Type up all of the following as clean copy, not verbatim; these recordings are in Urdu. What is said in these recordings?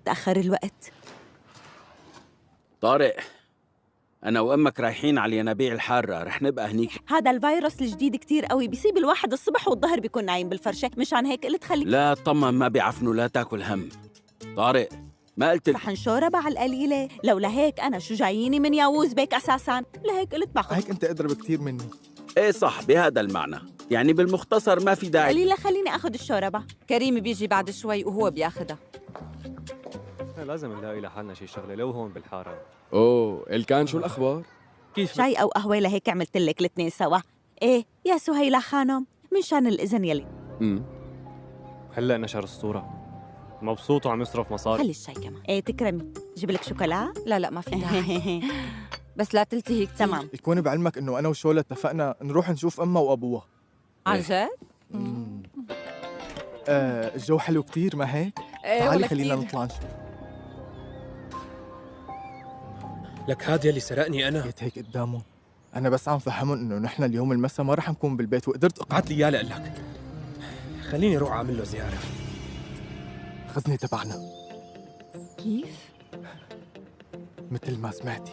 تأخر الوقت. طارق، أنا وأمك رايحين على الينابيع الحارة، رح نبقى هنيك. هذا الفيروس الجديد كتير قوي، بيصيب الواحد الصبح والظهر بيكون نايم بالفرشة، مشان هيك قلت خليك. لا اطمن، ما بيعفنوا، لا تاكل هم. طارق، ما قلت صحن شوربة على القليلة، لولا هيك أنا شو جاييني من ياوز بيك أساساً، لهيك قلت باخذ. هيك أنت أضرب كتير مني. إيه صح، بهذا المعنى، يعني بالمختصر ما في داعي. قليلة خليني أخذ الشوربة. كريم بيجي بعد شوي وهو بياخدها. لازم نلاقي لحالنا شي شغله لو هون بالحاره. اوه الكان، شو الاخبار؟ كيف شاي أو قهوة، لهيك عملت لك الاثنين سوا. إيه يا سهيلة خانم، من شان الإذن يلي. هلا نشر الصوره، مبسوط وعم يصرف مصاري. خلي الشاي كمان. إيه تكرمي، جيب لك شوكولا؟ لا ما في داعي. بس لا تلتهي كتير. تمام. يكون بعلمك إنه أنا وشولة اتفقنا نروح نشوف أمها وأبوها. عن جد؟ الجو حلو كتير، ما هيك؟ إيه تعالي خلينا نطلع نشوف. لك هاد يلي سرقني أنا. جيت هيك قدامه، أنا بس عم فهمهم إنه نحن اليوم المساء ما رح نكون بالبيت، وقدرت قعدت لي إياه لك، خليني أروح أعمل له زيارة. الخزنة تبعنا كيف؟ مثل ما سمعتي.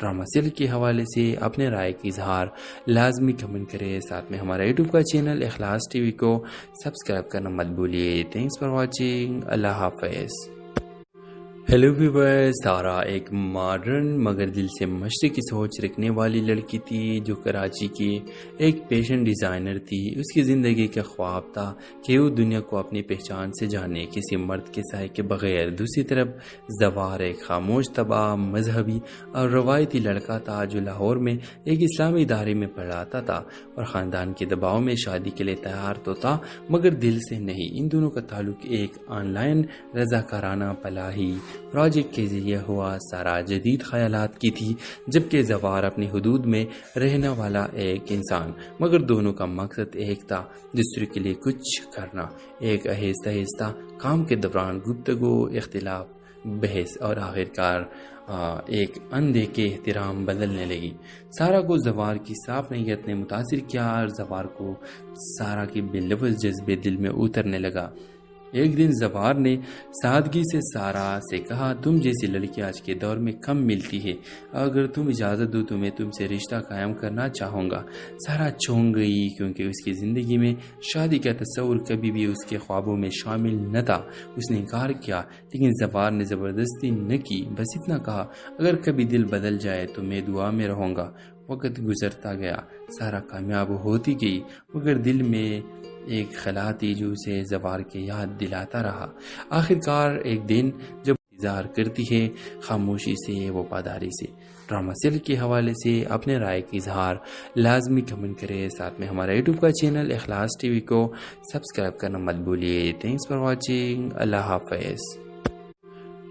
ڈرامہ سیریل کے حوالے سے اپنے رائے کا اظہار لازمی کمنٹ کریں. ساتھ میں ہمارا یوٹیوب کا چینل اخلاص ٹی وی کو سبسکرائب کرنا مت بھولیے. Thanks for watching. اللہ حافظ. Hello viewers. سارا ایک ماڈرن مگر دل سے مشرقی سوچ رکھنے والی لڑکی تھی جو کراچی کی ایک پیشن ڈیزائنر تھی. اس کی زندگی کا خواب تھا کہ وہ دنیا کو اپنی پہچان سے جانے کسی مرد کے سائے کے بغیر. دوسری طرف زوار ایک خاموش طبع مذہبی اور روایتی لڑکا تھا جو لاہور میں ایک اسلامی ادارے میں پڑھاتا تھا اور خاندان کے دباؤ میں شادی کے لیے تیار تو تھا مگر دل سے نہیں. ان دونوں کا تعلق ایک آن لائن رضاکارانہ پلاہی پروجیکٹ کے ذریعے ہوا. سارا جدید خیالات کی تھی جبکہ زوار اپنی حدود میں رہنے والا ایک انسان مگر دونوں کا مقصد ایک تھا, دوسرے کے لیے کچھ کرنا. ایک آہستہ آہستہ کام کے دوران گفتگو, اختلاف, بحث اور آخرکار ایک اندھے کے احترام بدلنے لگی. سارا کو زوار کی صاف نیت نے متاثر کیا اور زوار کو سارا کے بے لفظ جذبے دل میں اترنے لگا. ایک دن زوار نے سادگی سے سارا سے کہا, تم جیسی لڑکی آج کے دور میں کم ملتی ہے, اگر تم اجازت دو تو میں تم سے رشتہ قائم کرنا چاہوں گا. سارا چونک گئی کیونکہ اس کی زندگی میں شادی کا تصور کبھی بھی اس کے خوابوں میں شامل نہ تھا. اس نے انکار کیا لیکن زوار نے زبردستی نہ کی, بس اتنا کہا, اگر کبھی دل بدل جائے تو میں دعا میں رہوں گا. وقت گزرتا گیا, سارا کامیاب ہوتی گئی مگر دل میں ایک خلا تھی جو اسے زوار کے یاد دلاتا رہا. آخرکار ایک دن جب اظہار کرتی ہے خاموشی سے, وفاداری سے. ڈرامہ سیریل کے حوالے سے اپنے رائے کا اظہار لازمی کمنٹ کریں. ساتھ میں ہمارا یوٹیوب کا چینل اخلاص ٹی وی کو سبسکرائب کرنا مت بھولیے. Thanks for watching. اللہ حافظ.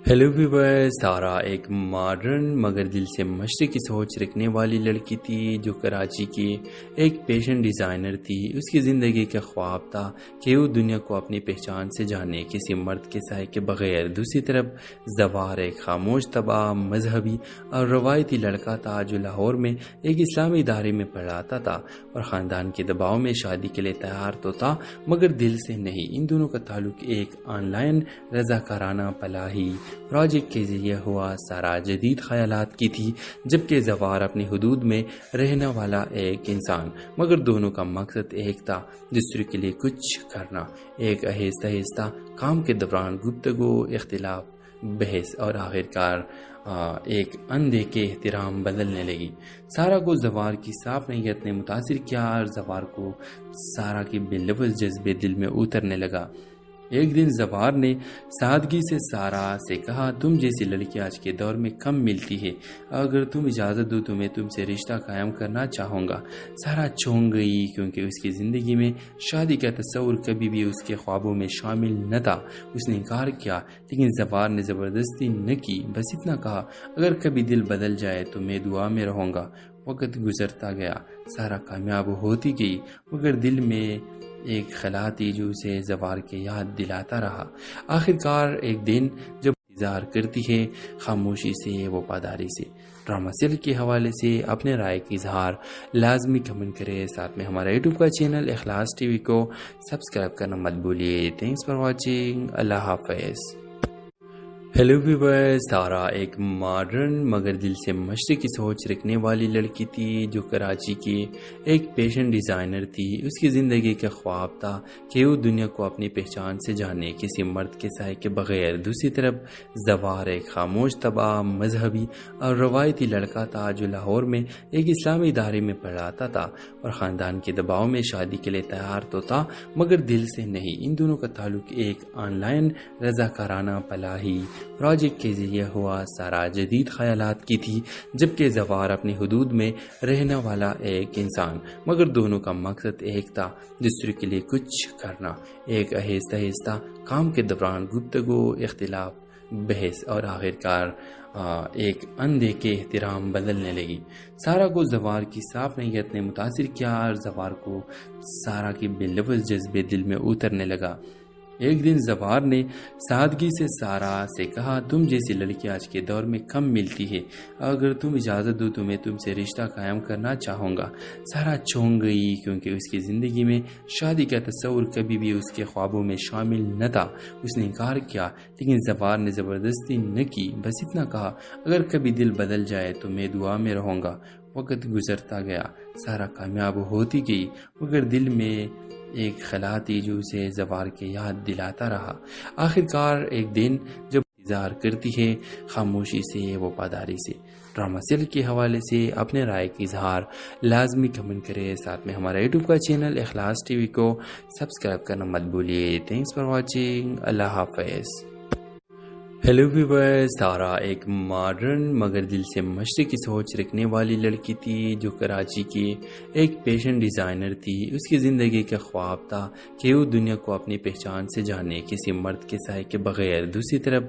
Hello viewers. سارا ایک ماڈرن مگر دل سے مشرقی سوچ رکھنے والی لڑکی تھی جو کراچی کی ایک پیشن ڈیزائنر تھی. اس کی زندگی کا خواب تھا کہ وہ دنیا کو اپنی پہچان سے جانے کسی مرد کے سائے کے بغیر. دوسری طرف زوار ایک خاموش طبع مذہبی اور روایتی لڑکا تھا جو لاہور میں ایک اسلامی ادارے میں پڑھاتا تھا اور خاندان کے دباؤ میں شادی کے لیے تیار تو تھا مگر دل سے نہیں. ان دونوں کا تعلق ایک آن لائن رضاکارانہ پلاہی پروجیکٹ کے ذریعے ہوا. سارا جدید خیالات کی تھی جبکہ زوار اپنی حدود میں رہنے والا ایک انسان مگر دونوں کا مقصد ایک تھا, دوسرے کے لیے کچھ کرنا. ایک آہستہ آہستہ کام کے دوران گفتگو, اختلاف, بحث اور آخرکار ایک اندھے کے احترام بدلنے لگی. سارا کو زوار کی صاف نیت نے متاثر کیا اور زوار کو سارا کے بے لفظ جذبے دل میں اترنے لگا. ایک دن زوار نے سادگی سے سارا سے کہا, تم جیسی لڑکی آج کے دور میں کم ملتی ہے, اگر تم اجازت دو تو میں تم سے رشتہ قائم کرنا چاہوں گا. سارا چونک گئی کیونکہ اس کی زندگی میں شادی کا تصور کبھی بھی اس کے خوابوں میں شامل نہ تھا. اس نے انکار کیا لیکن زوار نے زبردستی نہ کی, بس اتنا کہا, اگر کبھی دل بدل جائے تو میں دعا میں رہوں گا. وقت گزرتا گیا, سارا کامیاب ہوتی گئی مگر دل میں ایک خلا تھی جو اسے زوار کے یاد دلاتا رہا. آخرکار ایک دن جب اظہار کرتی ہے خاموشی سے, وفاداری سے. ڈرامہ سیریل کے حوالے سے اپنے رائے کا اظہار لازمی کمنٹ کریں. ساتھ میں ہمارا یوٹیوب کا چینل اخلاص ٹی وی کو سبسکرائب کرنا مت بھولیے. Thanks for watching. اللہ حافظ. Hello viewers. سارا ایک ماڈرن مگر دل سے مشرقی سوچ رکھنے والی لڑکی تھی جو کراچی کی ایک پیشن ڈیزائنر تھی. اس کی زندگی کا خواب تھا کہ وہ دنیا کو اپنی پہچان سے جانے کسی مرد کے سائے کے بغیر. دوسری طرف زوار ایک خاموش طبع مذہبی اور روایتی لڑکا تھا جو لاہور میں ایک اسلامی ادارے میں پڑھاتا تھا اور خاندان کے دباؤ میں شادی کے لیے تیار تو تھا مگر دل سے نہیں. ان دونوں کا تعلق ایک آن لائن رضاکارانہ پلاہی پروجیکٹ کے ذریعے ہوا. سارا جدید خیالات کی تھی جبکہ زوار اپنی حدود میں رہنے والا ایک انسان مگر دونوں کا مقصد ایک تھا, دوسرے کے لیے کچھ کرنا. ایک آہستہ آہستہ کام کے دوران گفتگو, اختلاف, بحث اور آخرکار ایک اندھے کے احترام بدلنے لگی. سارا کو زوار کی صاف نیت نے متاثر کیا اور زوار کو سارا کے بے لفظ جذبے دل میں اترنے لگا. ایک دن زوار نے سادگی سے سارا سے کہا، تم جیسی لڑکی آج کے دور میں کم ملتی ہے، اگر تم اجازت دو تو میں تم سے رشتہ قائم کرنا چاہوں گا۔ سارا چونک گئی کیونکہ اس کی زندگی میں شادی کا تصور کبھی بھی اس کے خوابوں میں شامل نہ تھا۔ اس نے انکار کیا، لیکن زوار نے زبردستی نہ کی، بس اتنا کہا، اگر کبھی دل بدل جائے تو میں دعا میں رہوں گا۔ وقت گزرتا گیا، سارا کامیاب ہوتی گئی، مگر دل میں ایک خلا تھی جو اسے زوار کے یاد دلاتا رہا۔ آخر کار ایک دن جب انتظار کرتی ہے خاموشی سے، وفاداری سے، ڈرامہ سیل کے حوالے سے اپنے رائے کی اظہار لازمی کمنٹ کرے، ساتھ میں ہمارا یوٹیوب کا چینل اخلاص ٹی وی کو سبسکرائب کرنا مت بھولیے۔ تھینکس فار واچنگ، اللہ حافظ۔ ہیلو ویورز، سارا ایک ماڈرن مگر دل سے مشرقی سوچ رکھنے والی لڑکی تھی جو کراچی کی ایک فیشن ڈیزائنر تھی۔ اس کی زندگی کا خواب تھا کہ وہ دنیا کو اپنی پہچان سے جانے، کسی مرد کے سائے کے بغیر۔ دوسری طرف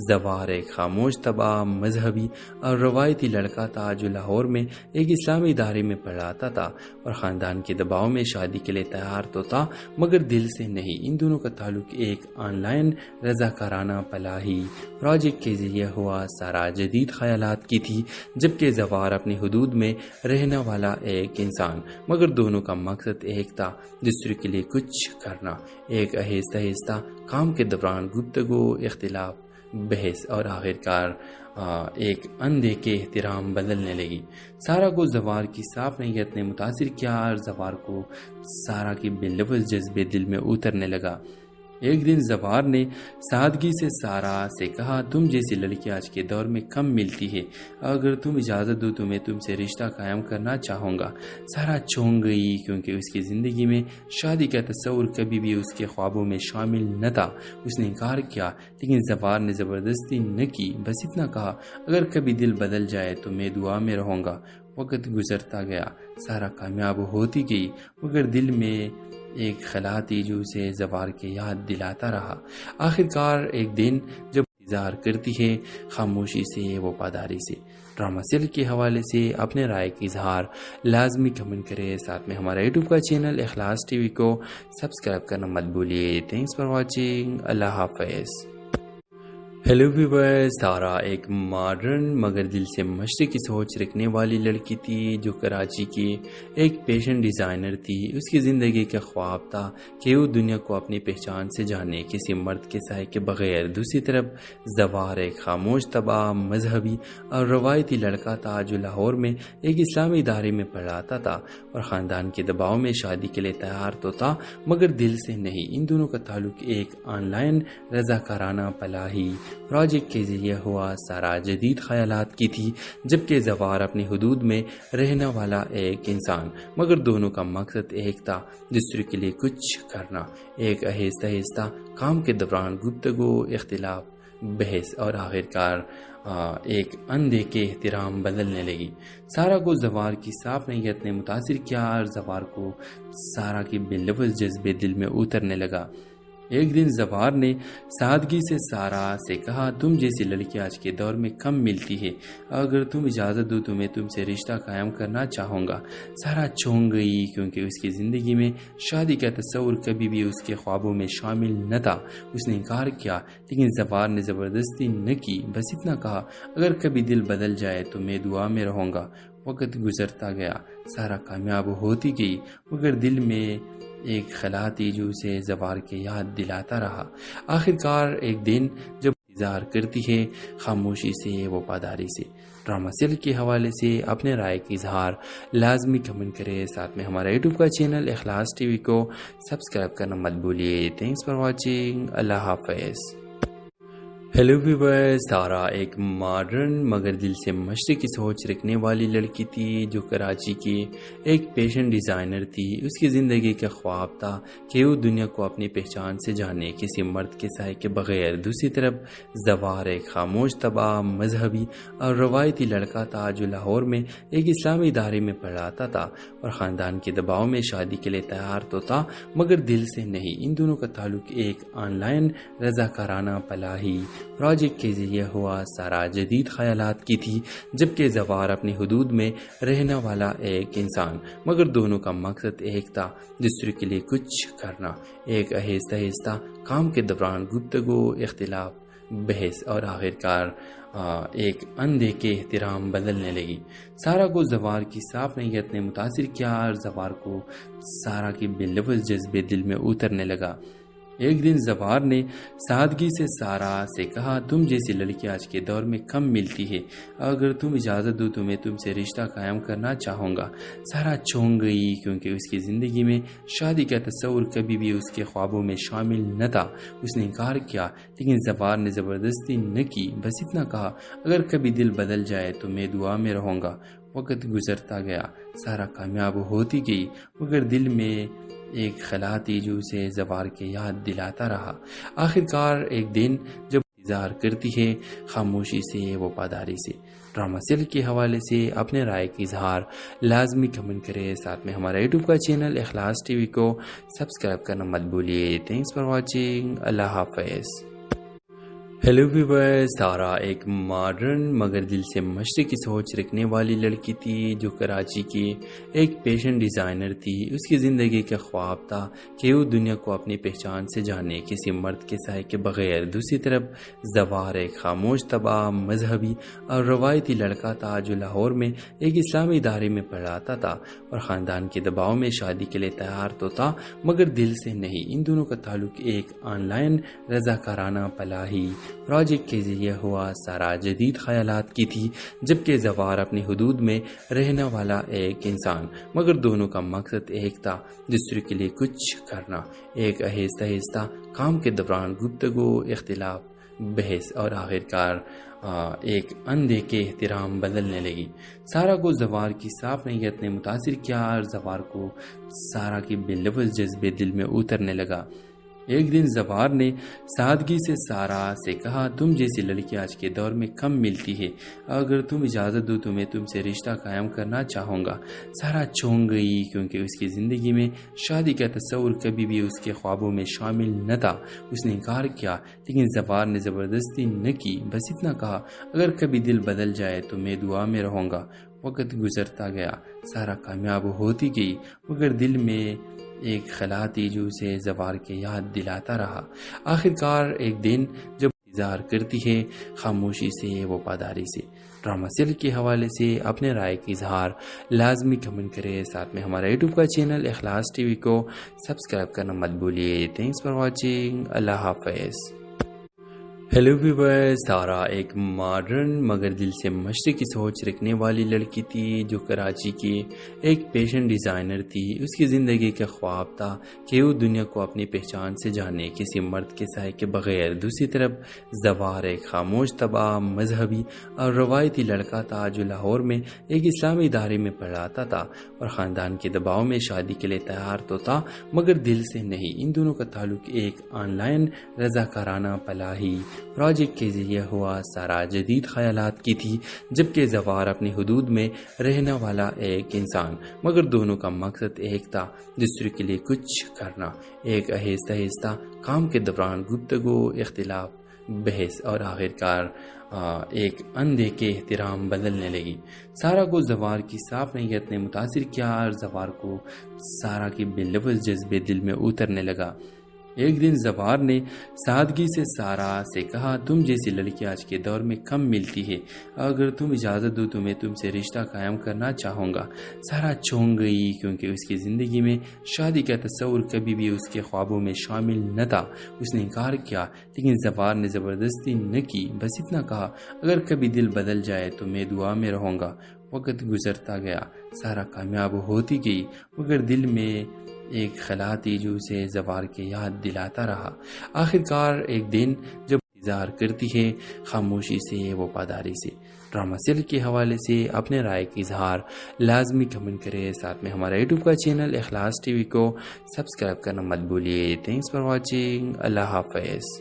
زوار ایک خاموش طبع، مذہبی اور روایتی لڑکا تھا جو لاہور میں ایک اسلامی ادارے میں پڑھاتا تھا اور خاندان کے دباؤ میں شادی کے لیے تیار تو تھا مگر دل سے نہیں۔ ان دونوں کا تعلق ایک آن لائن رضاکارانہ فلاحی پروجیکٹ کے ذریعے ہوا۔ سارا جدید خیالات کی تھی جبکہ زوار اپنی حدود میں رہنے والا ایک انسان، مگر دونوں کا مقصد ایک تھا، دوسرے کے لیے کچھ کرنا۔ ایک آہستہ آہستہ کام کے دوران گفتگو، اختلاف، بحث اور آخرکار ایک اندھے کے احترام بدلنے لگی۔ سارا کو زوار کی صاف نیت نے متاثر کیا اور زوار کو سارا کی بے لفظ جذبے دل میں اترنے لگا۔ ایک دن زوار نے سادگی سے سارا سے کہا، تم جیسی لڑکی آج کے دور میں کم ملتی ہے، اگر تم اجازت دو تو میں تم سے رشتہ قائم کرنا چاہوں گا۔ سارا چونک گئی کیونکہ اس کی زندگی میں شادی کا تصور کبھی بھی اس کے خوابوں میں شامل نہ تھا۔ اس نے انکار کیا، لیکن زوار نے زبردستی نہ کی، بس اتنا کہا، اگر کبھی دل بدل جائے تو میں دعا میں رہوں گا۔ وقت گزرتا گیا، سارا کامیاب ہوتی گئی، مگر دل میں ایک خلا تھی جو اسے زوار کے یاد دلاتا رہا۔ آخر کار ایک دن جب انتظار کرتی ہے خاموشی سے، وفاداری سے، ڈرامہ سیل کے حوالے سے اپنے رائے کی اظہار لازمی کمنٹ کرے، ساتھ میں ہمارا یوٹیوب کا چینل اخلاص ٹی وی کو سبسکرائب کرنا مت بھولیے۔ تھینکس فار واچنگ، اللہ حافظ۔ ہیلو ویورز، سارا ایک ماڈرن مگر دل سے مشرقی سوچ رکھنے والی لڑکی تھی جو کراچی کی ایک فیشن ڈیزائنر تھی۔ اس کی زندگی کا خواب تھا کہ وہ دنیا کو اپنی پہچان سے جانے، کسی مرد کے سائے کے بغیر۔ دوسری طرف زوار ایک خاموش طبع، مذہبی اور روایتی لڑکا تھا جو لاہور میں ایک اسلامی ادارے میں پڑھاتا تھا اور خاندان کے دباؤ میں شادی کے لیے تیار تو تھا مگر دل سے نہیں۔ ان دونوں کا تعلق ایک آن لائن رضاکارانہ فلاحی پروجیکٹ کے ذریعے ہوا۔ سارا جدید خیالات کی تھی جبکہ زوار اپنی حدود میں رہنے والا ایک انسان، مگر دونوں کا مقصد ایک تھا، دوسرے کے لیے کچھ کرنا۔ ایک آہستہ آہستہ کام کے دوران گفتگو، اختلاف، بحث اور آخرکار ایک اندھے کے احترام بدلنے لگی۔ سارا کو زوار کی صاف نیت نے متاثر کیا اور زوار کو سارا کی بے لفظ جذبے دل میں اترنے لگا۔ ایک دن زوار نے سادگی سے سارا سے کہا، تم جیسی لڑکی آج کے دور میں کم ملتی ہے، اگر تم اجازت دو تو میں تم سے رشتہ قائم کرنا چاہوں گا۔ سارا چونک گئی کیونکہ اس کی زندگی میں شادی کا تصور کبھی بھی اس کے خوابوں میں شامل نہ تھا۔ اس نے انکار کیا، لیکن زوار نے زبردستی نہ کی، بس اتنا کہا، اگر کبھی دل بدل جائے تو میں دعا میں رہوں گا۔ وقت گزرتا گیا، سارا کامیاب ہوتی گئی، مگر دل میں ایک خلا تھی جو اسے زوار کے یاد دلاتا رہا۔ آخر کار ایک دن جب انتظار کرتی ہے خاموشی سے، وفاداری سے، ڈرامہ سیل کے حوالے سے اپنے رائے کی اظہار لازمی کمنٹ کرے، ساتھ میں ہمارا یوٹیوب کا چینل اخلاص ٹی وی کو سبسکرائب کرنا مت بھولیے۔ تھینکس فار واچنگ، اللہ حافظ۔ ہیلو ویورز، سارا ایک ماڈرن مگر دل سے مشرقی سوچ رکھنے والی لڑکی تھی جو کراچی کی ایک فیشن ڈیزائنر تھی۔ اس کی زندگی کا خواب تھا کہ وہ دنیا کو اپنی پہچان سے جانے، کسی مرد کے سائے کے بغیر۔ دوسری طرف زوار ایک خاموش طبع، مذہبی اور روایتی لڑکا تھا جو لاہور میں ایک اسلامی ادارے میں پڑھاتا تھا اور خاندان کے دباؤ میں شادی کے لیے تیار تو تھا مگر دل سے نہیں۔ ان دونوں کا تعلق ایک آن لائن رضاکارانہ فلاحی پروجیکٹ کے ذریعے ہوا سارا جدید خیالات کی تھی، جبکہ زوار اپنی حدود میں رہنے والا ایک انسان، مگر دونوں کا مقصد ایک تھا، دوسرے کے لیے کچھ کرنا۔ ایک آہستہ آہستہ کام کے دوران گفتگو، اختلاف، بحث اور آخرکار ایک اندھے کے احترام بدلنے لگی۔ سارا کو زوار کی صاف نیت نے متاثر کیا اور زوار کو سارا کی بے لفظ جذبے دل میں اترنے لگا۔ ایک دن زوار نے سادگی سے سارا سے کہا، تم جیسی لڑکی آج کے دور میں کم ملتی ہے، اگر تم اجازت دو تو میں تم سے رشتہ قائم کرنا چاہوں گا۔ سارا چونک گئی، کیونکہ اس کی زندگی میں شادی کا تصور کبھی بھی اس کے خوابوں میں شامل نہ تھا۔ اس نے انکار کیا، لیکن زوار نے زبردستی نہ کی، بس اتنا کہا، اگر کبھی دل بدل جائے تو میں دعا میں رہوں گا۔ وقت گزرتا گیا، سارا کامیاب ہوتی گئی، مگر دل میں ایک خلا تھی جو اسے زوار کے یاد دلاتا رہا۔ آخرکار ایک دن جب اظہار کرتی ہے، خاموشی سے، وفاداری سے۔ ڈرامہ سیریل کے حوالے سے اپنے رائے کی اظہار لازمی کمنٹ کرے، ساتھ میں ہمارا یوٹیوب کا چینل اخلاص ٹی وی کو سبسکرائب کرنا مت بھولیے۔ تھینکس فار واچنگ، اللہ حافظ۔ ہیلو ویورز، سارا ایک ماڈرن مگر دل سے مشرقی سوچ رکھنے والی لڑکی تھی جو کراچی کی ایک فیشن ڈیزائنر تھی۔ اس کی زندگی کا خواب تھا کہ وہ دنیا کو اپنی پہچان سے جانے، کسی مرد کے سائے کے بغیر۔ دوسری طرف زوار ایک خاموش طبع، مذہبی اور روایتی لڑکا تھا جو لاہور میں ایک اسلامی ادارے میں پڑھاتا تھا اور خاندان کے دباؤ میں شادی کے لیے تیار تو تھا مگر دل سے نہیں۔ ان دونوں کا تعلق ایک آن لائن رضاکارانہ فلاحی پروجیکٹ کے ذریعے ہوا سارا جدید خیالات کی تھی، جبکہ زوار اپنی حدود میں رہنے والا ایک انسان، مگر دونوں کا مقصد ایک تھا، دوسرے کے لیے کچھ کرنا۔ ایک آہستہ آہستہ کام کے دوران گفتگو، اختلاف، بحث اور آخرکار ایک اندھے کے احترام بدلنے لگی۔ سارا کو زوار کی صاف نیت نے متاثر کیا اور زوار کو سارا کی بے لفظ جذبے دل میں اترنے لگا۔ ایک دن زوار نے سادگی سے سارا سے کہا، تم جیسی لڑکی آج کے دور میں کم ملتی ہے، اگر تم اجازت دو تو میں تم سے رشتہ قائم کرنا چاہوں گا۔ سارا چونک گئی، کیونکہ اس کی زندگی میں شادی کا تصور کبھی بھی اس کے خوابوں میں شامل نہ تھا۔ اس نے انکار کیا، لیکن زوار نے زبردستی نہ کی، بس اتنا کہا، اگر کبھی دل بدل جائے تو میں دعا میں رہوں گا۔ وقت گزرتا گیا، سارا کامیاب ہوتی گئی، مگر دل میں ایک خلا تھی جو اسے زوار کے یاد دلاتا رہا۔ آخرکار ایک دن جب اظہار کرتی ہے، خاموشی سے، وفاداری سے۔ ڈرامہ سیریل کے حوالے سے اپنے رائے کی اظہار لازمی کمنٹ کرے، ساتھ میں ہمارا یوٹیوب کا چینل اخلاص ٹی وی کو سبسکرائب کرنا مت بھولیے۔ تھینکس فار واچنگ، اللہ حافظ۔ ہیلو ویورز، سارا ایک ماڈرن مگر دل سے مشرقی سوچ رکھنے والی لڑکی تھی جو کراچی کی ایک فیشن ڈیزائنر تھی۔ اس کی زندگی کا خواب تھا کہ وہ دنیا کو اپنی پہچان سے جانے، کسی مرد کے سائے کے بغیر۔ دوسری طرف زوار ایک خاموش طبع، مذہبی اور روایتی لڑکا تھا جو لاہور میں ایک اسلامی ادارے میں پڑھاتا تھا اور خاندان کے دباؤ میں شادی کے لیے تیار تو تھا مگر دل سے نہیں۔ ان دونوں کا تعلق ایک آن لائن رضاکارانہ فلاحی پروجیکٹ کے ذریعے ہوا سارا جدید خیالات کی تھی، جبکہ زوار اپنی حدود میں رہنے والا ایک انسان، مگر دونوں کا مقصد ایک تھا، دوسرے کے لیے کچھ کرنا۔ ایک آہستہ آہستہ کام کے دوران گفتگو، اختلاف، بحث اور آخرکار ایک اندھے کے احترام بدلنے لگی۔ سارا کو زوار کی صاف نیت نے متاثر کیا اور زوار کو سارا کی بے لفظ جذبے دل میں اترنے لگا۔ ایک دن زوار نے سادگی سے سارا سے کہا، تم جیسی لڑکی آج کے دور میں کم ملتی ہے، اگر تم اجازت دو تو میں تم سے رشتہ قائم کرنا چاہوں گا۔ سارا چونک گئی، کیونکہ اس کی زندگی میں شادی کا تصور کبھی بھی اس کے خوابوں میں شامل نہ تھا۔ اس نے انکار کیا، لیکن زوار نے زبردستی نہ کی، بس اتنا کہا، اگر کبھی دل بدل جائے تو میں دعا میں رہوں گا۔ وقت گزرتا گیا، سارا کامیاب ہوتی گئی، مگر دل میں ایک خلا تھی جو اسے زوار کے یاد دلاتا رہا۔ آخرکار ایک دن جب اظہار کرتی ہے، خاموشی سے، وفاداری سے۔ ڈرامہ سیریل کے حوالے سے اپنے رائے کی اظہار لازمی کمنٹ کرے، ساتھ میں ہمارا یوٹیوب کا چینل اخلاص ٹی وی کو سبسکرائب کرنا مت بھولیے۔ تھینکس فار واچنگ، اللہ حافظ۔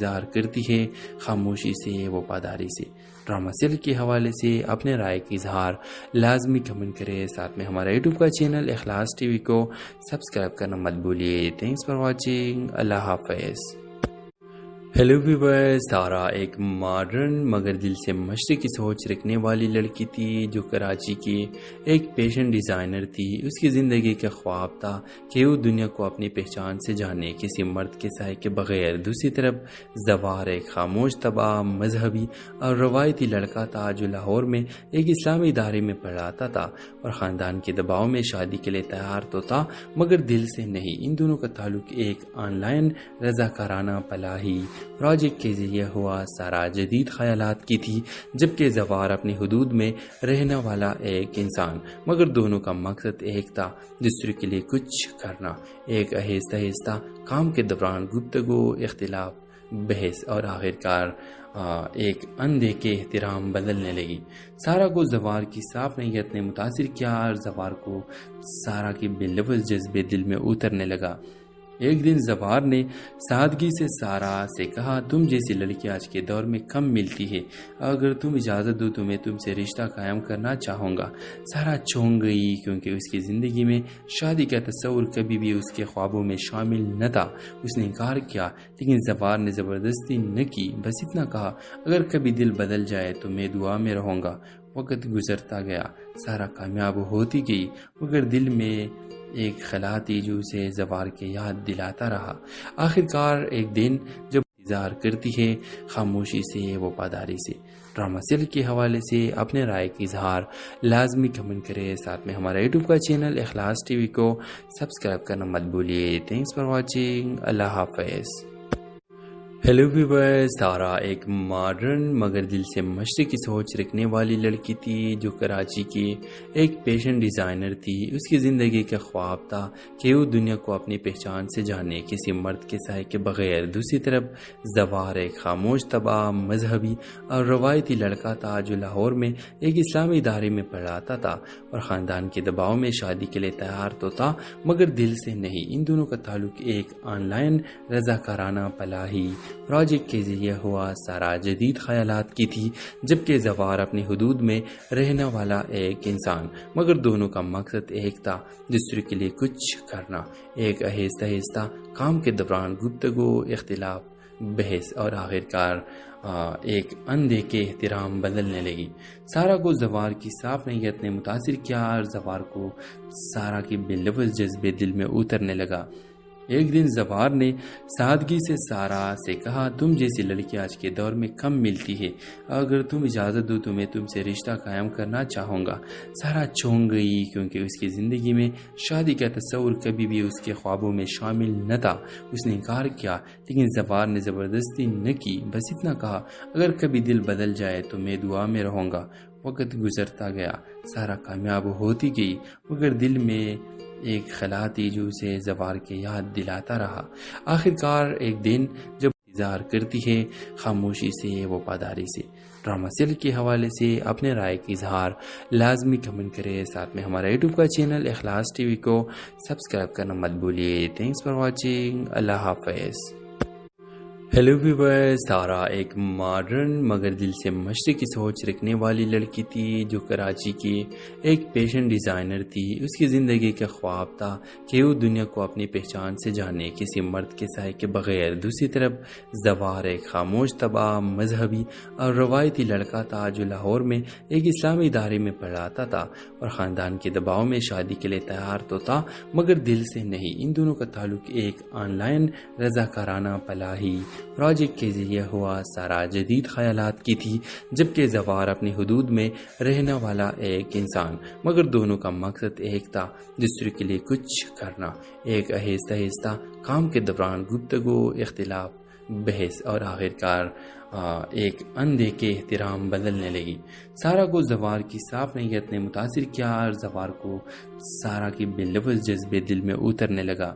اظہار کرتی ہے خاموشی سے وفاداری سے۔ ڈرامہ سیریل کے حوالے سے اپنے رائے کا اظہار لازمی کمنٹ کرے، ساتھ میں ہمارا یوٹیوب کا چینل اخلاص ٹی وی کو سبسکرائب کرنا مت بھولیے۔ تھینکس فار واچنگ، اللہ حافظ۔ ہیلو ویورز، سارا ایک ماڈرن مگر دل سے مشرقی سوچ رکھنے والی لڑکی تھی جو کراچی کی ایک فیشن ڈیزائنر تھی۔ اس کی زندگی کا خواب تھا کہ وہ دنیا کو اپنی پہچان سے جانے، کسی مرد کے سائے کے بغیر۔ دوسری طرف زوار ایک خاموش، تباہ، مذہبی اور روایتی لڑکا تھا جو لاہور میں ایک اسلامی ادارے میں پڑھاتا تھا اور خاندان کے دباؤ میں شادی کے لیے تیار تو تھا مگر دل سے نہیں۔ ان دونوں کا تعلق ایک آن لائن رضاکارانہ فلاحی پروجیکٹ کے ذریعے ہوا۔ سارا جدید خیالات کی تھی جبکہ زوار اپنی حدود میں رہنے والا ایک انسان، مگر دونوں کا مقصد ایک تھا، دوسرے کے لیے کچھ کرنا۔ ایک آہستہ آہستہ کام کے دوران گفتگو، اختلاف، بحث اور آخرکار ایک اندھے کے احترام بدلنے لگی۔ سارا کو زوار کی صاف نیت نے متاثر کیا اور زوار کو سارا کے بے لفظ جذبے دل میں اترنے لگا۔ ایک دن زوار نے سادگی سے سارا سے کہا، تم جیسی لڑکی آج کے دور میں کم ملتی ہے، اگر تم اجازت دو تو میں تم سے رشتہ قائم کرنا چاہوں گا۔ سارا چونک گئی کیونکہ اس کی زندگی میں شادی کا تصور کبھی بھی اس کے خوابوں میں شامل نہ تھا۔ اس نے انکار کیا لیکن زوار نے زبردستی نہ کی، بس اتنا کہا، اگر کبھی دل بدل جائے تو میں دعا میں رہوں گا۔ وقت گزرتا گیا، سارا کامیاب ہوتی گئی مگر دل میں ایک خلا تھی جو اسے زوار کے یاد دلاتا رہا۔ آخرکار ایک دن جب اظہار کرتی ہے خاموشی سے وفاداری سے۔ ڈرامہ سیریل کے حوالے سے اپنے رائے کا اظہار لازمی کمنٹ کرے، ساتھ میں ہمارا یوٹیوب کا چینل اخلاص ٹی وی کو سبسکرائب کرنا مت بھولیے۔ تھینکس فار واچنگ، اللہ حافظ۔ ہیلو ویورز، سارا ایک ماڈرن مگر دل سے مشرقی سوچ رکھنے والی لڑکی تھی جو کراچی کی ایک فیشن ڈیزائنر تھی۔ اس کی زندگی کا خواب تھا کہ وہ دنیا کو اپنی پہچان سے جانے، کسی مرد کے سائے کے بغیر۔ دوسری طرف زوار ایک خاموش، تباہ، مذہبی اور روایتی لڑکا تھا جو لاہور میں ایک اسلامی ادارے میں پڑھاتا تھا اور خاندان کے دباؤ میں شادی کے لیے تیار تو تھا مگر دل سے نہیں۔ ان دونوں کا تعلق ایک آن لائن رضاکارانہ فلاحی پروجیکٹ کے ذریعے ہوا۔ سارا جدید خیالات کی تھی جبکہ زوار اپنی حدود میں رہنے والا ایک انسان، مگر دونوں کا مقصد ایک تھا، دوسرے کے لیے کچھ کرنا۔ ایک آہستہ آہستہ کام کے دوران گفتگو، اختلاف، بحث اور آخرکار ایک اندھے کے احترام بدلنے لگی۔ سارا کو زوار کی صاف نیت نے متاثر کیا اور زوار کو سارا کے بے لفظ جذبے دل میں اترنے لگا۔ ایک دن زوار نے سادگی سے سارا سے کہا، تم جیسی لڑکی آج کے دور میں کم ملتی ہے، اگر تم اجازت دو تو میں تم سے رشتہ قائم کرنا چاہوں گا۔ سارا چونک گئی کیونکہ اس کی زندگی میں شادی کا تصور کبھی بھی اس کے خوابوں میں شامل نہ تھا۔ اس نے انکار کیا لیکن زوار نے زبردستی نہ کی، بس اتنا کہا، اگر کبھی دل بدل جائے تو میں دعا میں رہوں گا۔ وقت گزرتا گیا، سارا کامیاب ہوتی گئی مگر دل میں ایک خلا تھی جو اسے زوار کے یاد دلاتا رہا۔ آخرکار ایک دن جب اظہار کرتی ہے خاموشی سے وفاداری سے۔ ڈرامہ سیریل کے حوالے سے اپنے رائے کا اظہار لازمی کمنٹ کرے، ساتھ میں ہمارا یوٹیوب کا چینل اخلاص ٹی وی کو سبسکرائب کرنا مت بھولیے۔ تھینکس فار واچنگ، اللہ حافظ۔ ہیلو ویورز، سارا ایک ماڈرن مگر دل سے مشرقی سوچ رکھنے والی لڑکی تھی جو کراچی کی ایک فیشن ڈیزائنر تھی۔ اس کی زندگی کا خواب تھا کہ وہ دنیا کو اپنی پہچان سے جانے، کسی مرد کے سائے کے بغیر۔ دوسری طرف زوار ایک خاموش، تباہ، مذہبی اور روایتی لڑکا تھا جو لاہور میں ایک اسلامی ادارے میں پڑھاتا تھا اور خاندان کے دباؤ میں شادی کے لیے تیار تو تھا مگر دل سے نہیں۔ ان دونوں کا تعلق ایک آن لائن رضاکارانہ فلاحی پروجیکٹ کے ذریعے ہوا۔ سارا جدید خیالات کی تھی جبکہ زوار اپنی حدود میں رہنے والا ایک انسان، مگر دونوں کا مقصد ایک تھا، دوسرے کے لیے کچھ کرنا۔ ایک آہستہ آہستہ کام کے دوران گفتگو، اختلاف، بحث اور آخرکار ایک اندھے کے احترام بدلنے لگی۔ سارا کو زوار کی صاف نیت نے متاثر کیا اور زوار کو سارا کے بے لفظ جذبے دل میں اترنے لگا۔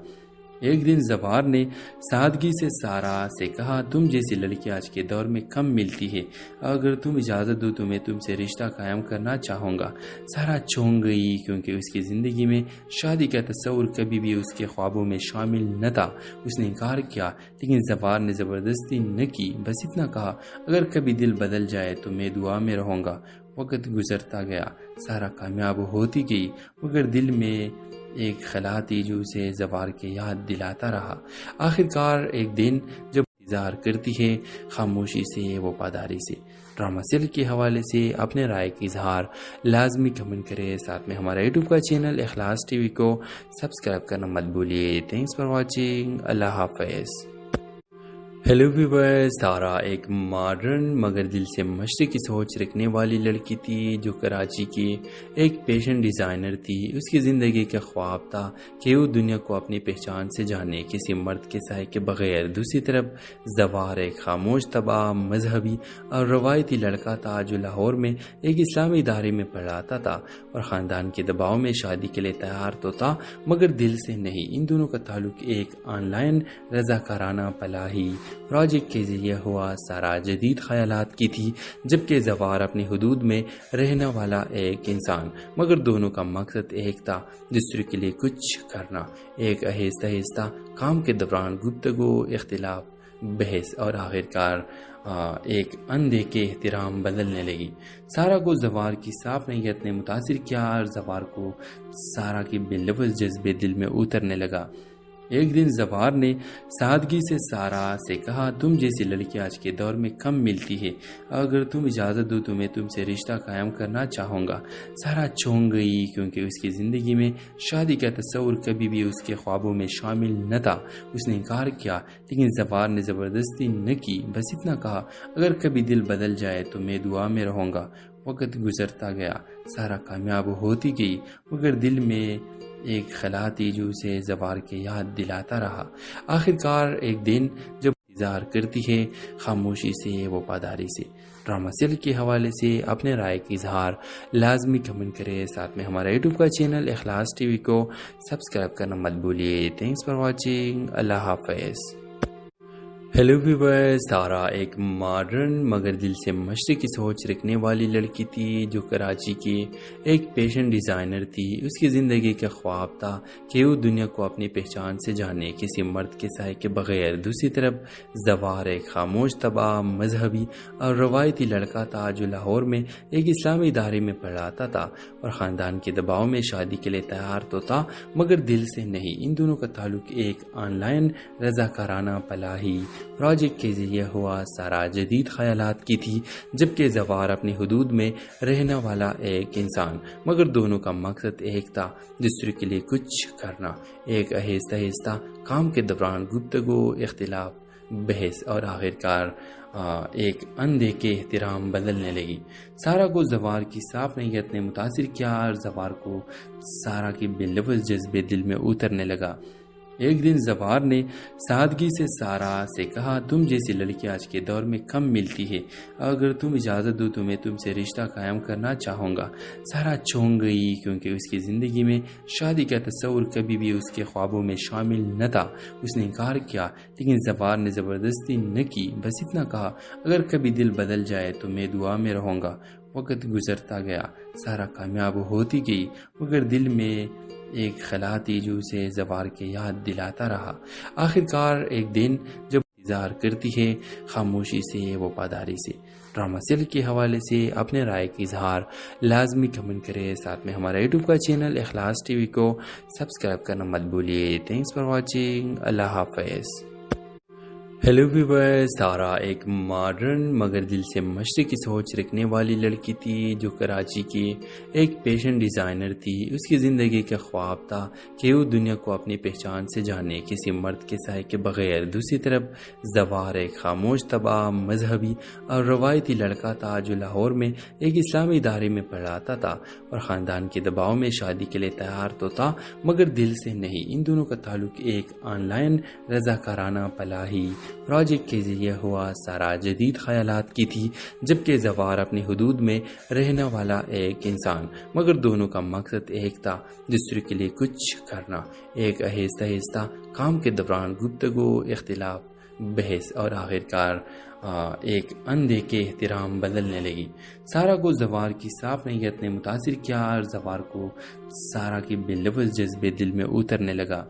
ایک دن زوار نے سادگی سے سارا سے کہا، تم جیسی لڑکی آج کے دور میں کم ملتی ہے، اگر تم اجازت دو تو میں تم سے رشتہ قائم کرنا چاہوں گا۔ سارا چونک گئی کیونکہ اس کی زندگی میں شادی کا تصور کبھی بھی اس کے خوابوں میں شامل نہ تھا۔ اس نے انکار کیا، لیکن زوار نے زبردستی نہ کی، بس اتنا کہا، اگر کبھی دل بدل جائے تو میں دعا میں رہوں گا۔ وقت گزرتا گیا، سارا کامیاب ہوتی گئی، مگر دل میں ایک خلا تھی جو اسے زوار کے یاد دلاتا رہا۔ آخر کار ایک دن جب انتظار کرتی ہے خاموشی سے، وفاداری سے۔ ڈرامہ سیریل کے حوالے سے اپنے رائے کی اظہار لازمی کمنٹ کرے، ساتھ میں ہمارا یوٹیوب کا چینل اخلاص ٹی وی کو سبسکرائب کرنا مت بھولیے۔ تھینکس فار واچنگ، اللہ حافظ۔ ہیلو ویورز، سارا ایک ماڈرن مگر دل سے مشرقی سوچ رکھنے والی لڑکی تھی جو کراچی کی ایک پیشن ڈیزائنر تھی۔ اس کی زندگی کا خواب تھا کہ وہ دنیا کو اپنی پہچان سے جانے، کسی مرد کے سائے کے بغیر۔ دوسری طرف زوار ایک خاموش طبع، مذہبی اور روایتی لڑکا تھا جو لاہور میں ایک اسلامی ادارے میں پڑھاتا تھا اور خاندان کے دباؤ میں شادی کے لیے تیار تو تھا مگر دل سے نہیں۔ ان دونوں کا تعلق ایک آن لائن رضاکارانہ فلاحی پروجیکٹ کے ذریعے ہوا۔ سارا جدید خیالات کی تھی جبکہ زوار اپنی حدود میں رہنے والا ایک انسان، مگر دونوں کا مقصد ایک تھا، دوسرے کے لیے کچھ کرنا۔ ایک آہستہ آہستہ کام کے دوران گفتگو، اختلاف، بحث اور آخرکار ایک اندھے کے احترام بدلنے لگی۔ سارا کو زوار کی صاف نیت نے متاثر کیا اور زوار کو سارا کی بے لفظ جذبے دل میں اترنے لگا۔ ایک دن زوار نے سادگی سے سارا سے کہا، تم جیسی لڑکی آج کے دور میں کم ملتی ہے، اگر تم اجازت دو تو میں تم سے رشتہ قائم کرنا چاہوں گا۔ سارا چونک گئی کیونکہ اس کی زندگی میں شادی کا تصور کبھی بھی اس کے خوابوں میں شامل نہ تھا۔ اس نے انکار کیا، لیکن زوار نے زبردستی نہ کی، بس اتنا کہا، اگر کبھی دل بدل جائے تو میں دعا میں رہوں گا۔ وقت گزرتا گیا، سارا کامیاب ہوتی گئی، مگر دل میں ایک خلا تھی جو اسے زوار کے یاد دلاتا رہا۔ آخر کار ایک دن جب انتظار کرتی ہے خاموشی سے، وفاداری سے۔ ڈرامہ سیریل کے حوالے سے اپنے رائے کی اظہار لازمی کمنٹ کرے، ساتھ میں ہمارا یوٹیوب کا چینل اخلاص ٹی وی کو سبسکرائب کرنا مت بھولیے۔ تھینکس فار واچنگ، اللہ حافظ۔ ہیلو ویورز، سارا ایک ماڈرن مگر دل سے مشرقی سوچ رکھنے والی لڑکی تھی جو کراچی کی ایک پیشن ڈیزائنر تھی۔ اس کی زندگی کا خواب تھا کہ وہ دنیا کو اپنی پہچان سے جانے، کسی مرد کے سائے کے بغیر۔ دوسری طرف زوار ایک خاموش طبع، مذہبی اور روایتی لڑکا تھا جو لاہور میں ایک اسلامی ادارے میں پڑھاتا تھا اور خاندان کے دباؤ میں شادی کے لیے تیار تو تھا مگر دل سے نہیں۔ ان دونوں کا تعلق ایک آن لائن رضاکارانہ فلاحی پروجیکٹ کے ذریعے ہوا۔ سارا جدید خیالات کی تھی جبکہ زوار اپنی حدود میں رہنے والا ایک انسان، مگر دونوں کا مقصد ایک تھا، دوسرے کے لیے کچھ کرنا۔ ایک آہستہ آہستہ کام کے دوران گفتگو، اختلاف، بحث اور آخرکار ایک اندھے کے احترام بدلنے لگی۔ سارا کو زوار کی صاف نیت نے متاثر کیا اور زوار کو سارا کی بے لفظ جذبے دل میں اترنے لگا۔ ایک دن زوار نے سادگی سے سارا سے کہا، تم جیسی لڑکی آج کے دور میں کم ملتی ہے، اگر تم اجازت دو تو میں تم سے رشتہ قائم کرنا چاہوں گا۔ سارا چونک گئی کیونکہ اس کی زندگی میں شادی کا تصور کبھی بھی اس کے خوابوں میں شامل نہ تھا۔ اس نے انکار کیا، لیکن زوار نے زبردستی نہ کی، بس اتنا کہا، اگر کبھی دل بدل جائے تو میں دعا میں رہوں گا۔ وقت گزرتا گیا، سارا کامیاب ہوتی گئی، مگر دل میں ایک خلا تھی جو اسے زوار کے یاد دلاتا رہا۔ آخر کار ایک دن جب انتظار کرتی ہے خاموشی سے، وفاداری سے۔ ڈرامہ سیریل کے حوالے سے اپنے رائے کی اظہار لازمی کمنٹ کرے، ساتھ میں ہمارا یوٹیوب کا چینل اخلاص ٹی وی کو سبسکرائب کرنا مت بھولیے۔ تھینکس فار واچنگ، اللہ حافظ۔ ہیلو ویورز، سارا ایک ماڈرن مگر دل سے مشرقی سوچ رکھنے والی لڑکی تھی جو کراچی کی ایک پیشن ڈیزائنر تھی۔ اس کی زندگی کا خواب تھا کہ وہ دنیا کو اپنی پہچان سے جانے، کسی مرد کے سائے کے بغیر۔ دوسری طرف زوار ایک خاموش طبع، مذہبی اور روایتی لڑکا تھا جو لاہور میں ایک اسلامی ادارے میں پڑھاتا تھا اور خاندان کے دباؤ میں شادی کے لیے تیار تو تھا مگر دل سے نہیں۔ ان دونوں کا تعلق ایک آن لائن رضاکارانہ فلاحی پروجیکٹ کے ذریعے ہوا سارا جدید خیالات کی تھی، جبکہ زوار اپنی حدود میں رہنے والا ایک انسان، مگر دونوں کا مقصد ایک تھا، دوسرے کے لیے کچھ کرنا۔ ایک آہستہ آہستہ کام کے دوران گفتگو، اختلاف، بحث اور آخرکار ایک اندھے کے احترام بدلنے لگی۔ سارا کو زوار کی صاف نیت نے متاثر کیا اور زوار کو سارا کے بے لفظ جذبے دل میں اترنے لگا۔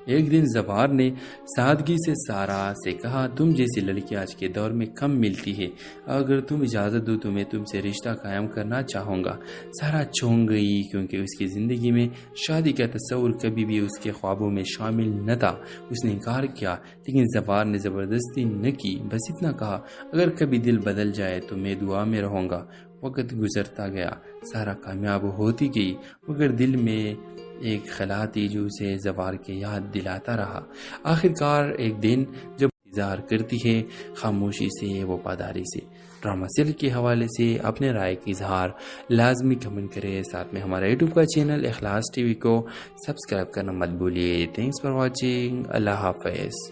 ایک دن زوار نے سادگی سے سارا سے کہا، تم جیسی لڑکی آج کے دور میں کم ملتی ہے، اگر تم اجازت دو تو میں تم سے رشتہ قائم کرنا چاہوں گا۔ سارا چونک گئی کیونکہ اس کی زندگی میں شادی کا تصور کبھی بھی اس کے خوابوں میں شامل نہ تھا۔ اس نے انکار کیا، لیکن زوار نے زبردستی نہ کی، بس اتنا کہا، اگر کبھی دل بدل جائے تو میں دعا میں رہوں گا۔ وقت گزرتا گیا، سارا کامیاب ہوتی گئی، مگر دل میں ایک خلا تھی جو اسے زوار کے یاد دلاتا رہا۔ آخرکار ایک دن جب انتظار کرتی ہے، خاموشی سے، وفاداری سے۔ ڈرامہ سیریل کے حوالے سے اپنے رائے کا اظہار لازمی کمنٹ کرے، ساتھ میں ہمارا یوٹیوب کا چینل اخلاص ٹی وی کو سبسکرائب کرنا مت بھولیے۔ تھینکس فار واچنگ، اللہ حافظ۔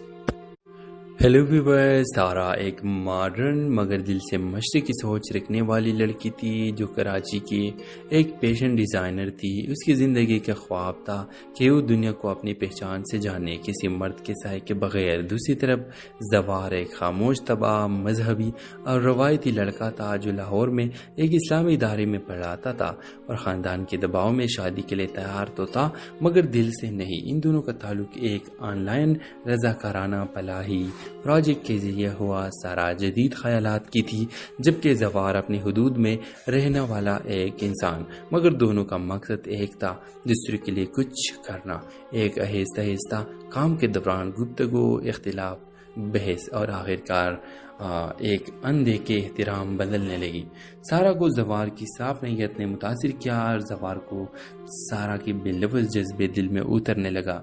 ہیلو ویورز، سارا ایک ماڈرن مگر دل سے مشرقی سوچ رکھنے والی لڑکی تھی جو کراچی کی ایک فیشن ڈیزائنر تھی۔ اس کی زندگی کا خواب تھا کہ وہ دنیا کو اپنی پہچان سے جانے، کسی مرد کے سائے کے بغیر۔ دوسری طرف زوار ایک خاموش، تباہ، مذہبی اور روایتی لڑکا تھا جو لاہور میں ایک اسلامی ادارے میں پڑھاتا تھا اور خاندان کے دباؤ میں شادی کے لیے تیار تو تھا مگر دل سے نہیں۔ ان دونوں کا تعلق ایک آن لائن رضاکارانہ پلاہی پروجیکٹ کے ذریعے ہوا سارا جدید خیالات کی تھی، جبکہ زوار اپنی حدود میں رہنے والا ایک انسان، مگر دونوں کا مقصد ایک تھا، دوسرے کے لیے کچھ کرنا۔ ایک آہستہ آہستہ کام کے دوران گفتگو، اختلاف، بحث اور آخرکار ایک اندھے کے احترام بدلنے لگی۔ سارا کو زوار کی صاف نیت نے متاثر کیا اور زوار کو سارا کے بے لفظ جذبے دل میں اترنے لگا۔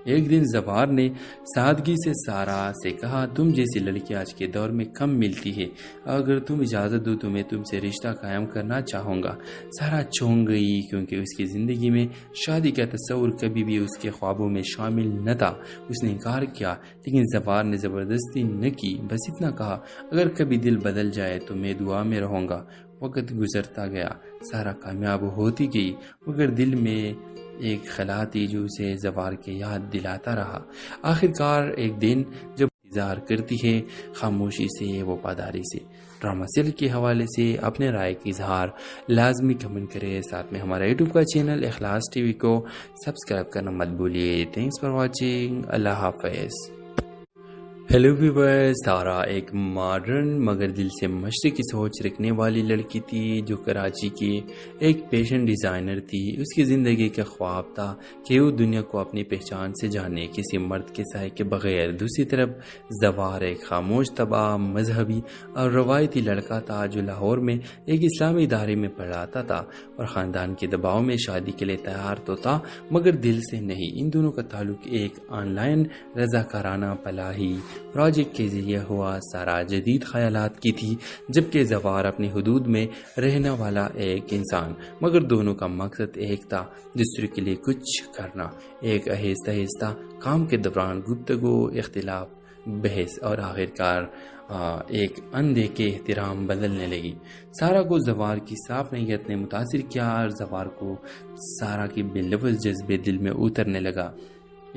ایک دن زوار نے سادگی سے سارا سے کہا، تم جیسی لڑکی آج کے دور میں کم ملتی ہے، اگر تم اجازت دو تو میں تم سے رشتہ قائم کرنا چاہوں گا۔ سارا چونک گئی کیونکہ اس کی زندگی میں شادی کا تصور کبھی بھی اس کے خوابوں میں شامل نہ تھا۔ اس نے انکار کیا، لیکن زوار نے زبردستی نہ کی، بس اتنا کہا، اگر کبھی دل بدل جائے تو میں دعا میں رہوں گا۔ وقت گزرتا گیا، سارا کامیاب ہوتی گئی، مگر دل میں ایک خلا تھی جو اسے زوار کے یاد دلاتا رہا۔ آخرکار ایک دن جب انتظار کرتی ہے، خاموشی سے، وفاداری سے۔ ڈرامہ سیریل کے حوالے سے اپنے رائے کا اظہار لازمی کمنٹ کرے، ساتھ میں ہمارا یوٹیوب کا چینل اخلاص ٹی وی کو سبسکرائب کرنا مت بھولیے۔ تھینکس فار واچنگ، اللہ حافظ۔ ہیلو ویورز، سارا ایک ماڈرن مگر دل سے مشرقی سوچ رکھنے والی لڑکی تھی جو کراچی کی ایک فیشن ڈیزائنر تھی۔ اس کی زندگی کا خواب تھا کہ وہ دنیا کو اپنی پہچان سے جانے، کسی مرد کے سائے کے بغیر۔ دوسری طرف زوار ایک خاموش، تباہ، مذہبی اور روایتی لڑکا تھا جو لاہور میں ایک اسلامی ادارے میں پڑھاتا تھا اور خاندان کے دباؤ میں شادی کے لیے تیار تو تھا مگر دل سے نہیں۔ ان دونوں کا تعلق ایک آن لائن رضاکارانہ پلاہی پروجیکٹ کے ذریعے ہوا سارا جدید خیالات کی تھی، جبکہ زوار اپنی حدود میں رہنے والا ایک انسان، مگر دونوں کا مقصد ایک تھا، دوسرے کے لیے کچھ کرنا۔ ایک آہستہ آہستہ کام کے دوران گفتگو، اختلاف، بحث اور آخرکار ایک اندھے کے احترام بدلنے لگی۔ سارا کو زوار کی صاف نیت نے متاثر کیا اور زوار کو سارا کے بے لفظ جذبے دل میں اترنے لگا۔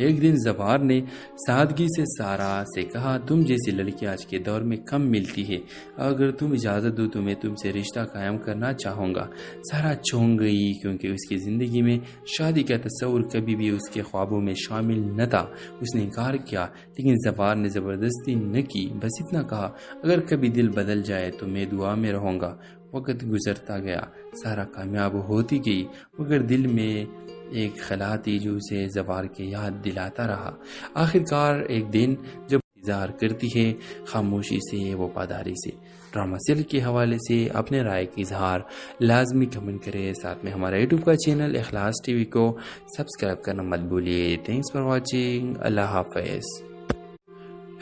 ایک دن زوار نے سادگی سے سارا سے کہا، تم جیسی لڑکی آج کے دور میں کم ملتی ہے، اگر تم اجازت دو تو میں تم سے رشتہ قائم کرنا چاہوں گا۔ سارا چونک گئی کیونکہ اس کی زندگی میں شادی کا تصور کبھی بھی اس کے خوابوں میں شامل نہ تھا۔ اس نے انکار کیا، لیکن زوار نے زبردستی نہ کی، بس اتنا کہا، اگر کبھی دل بدل جائے تو میں دعا میں رہوں گا۔ وقت گزرتا گیا، سارا کامیاب ہوتی گئی، مگر دل میں ایک خلا تھی جو اسے زوار کے یاد دلاتا رہا۔ آخرکار ایک دن جب انتظار کرتی ہے، خاموشی سے، وفاداری سے۔ ڈرامہ سیریل کے حوالے سے اپنے رائے کا اظہار لازمی کمنٹ کرے، ساتھ میں ہمارا یوٹیوب کا چینل اخلاص ٹی وی کو سبسکرائب کرنا مت بھولیے۔ تھینکس فار واچنگ، اللہ حافظ۔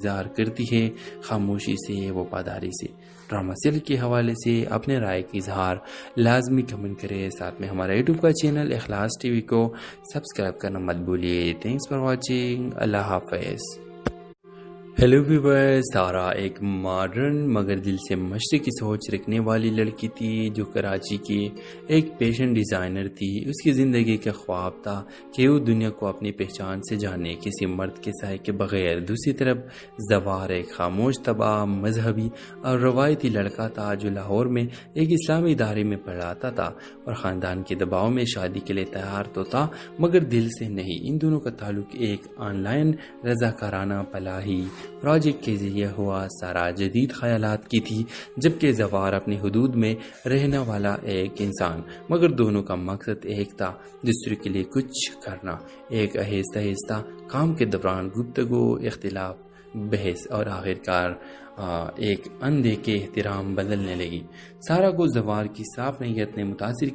اظہار کرتی ہے خاموشی سے وفاداری سے۔ ڈرامہ سیریل کے حوالے سے اپنے رائے کا اظہار لازمی کمنٹ کرے، ساتھ میں ہمارا یوٹیوب کا چینل اخلاص ٹی وی کو سبسکرائب کرنا مت بھولیے۔ تھینکس فار واچنگ، اللہ حافظ۔ ہیلو ویورز، تارا ایک ماڈرن مگر دل سے مشرقی سوچ رکھنے والی لڑکی تھی جو کراچی کی ایک فیشن ڈیزائنر تھی۔ اس کی زندگی کا خواب تھا کہ وہ دنیا کو اپنی پہچان سے جانے، کسی مرد کے سائے کے بغیر۔ دوسری طرف زوار ایک خاموش طبع، مذہبی اور روایتی لڑکا تھا جو لاہور میں ایک اسلامی ادارے میں پڑھاتا تھا اور خاندان کے دباؤ میں شادی کے لیے تیار تو تھا مگر دل سے نہیں۔ ان دونوں کا تعلق ایک آن لائن رضاکارانہ فلاحی پروجیکٹ کے ذریعے ہوا۔ سارا جدید خیالات کی تھی جبکہ زوار اپنی حدود میں رہنے والا ایک انسان، مگر دونوں کا مقصد ایک تھا، دوسرے کے لیے کچھ کرنا۔ ایک آہستہ آہستہ کام کے دوران گفتگو، اختلاف، بحث اور آخرکار ایک اندھے کے احترام بدلنے لگی۔ سارا کو زوار کی صاف نیت نے متاثر کیا۔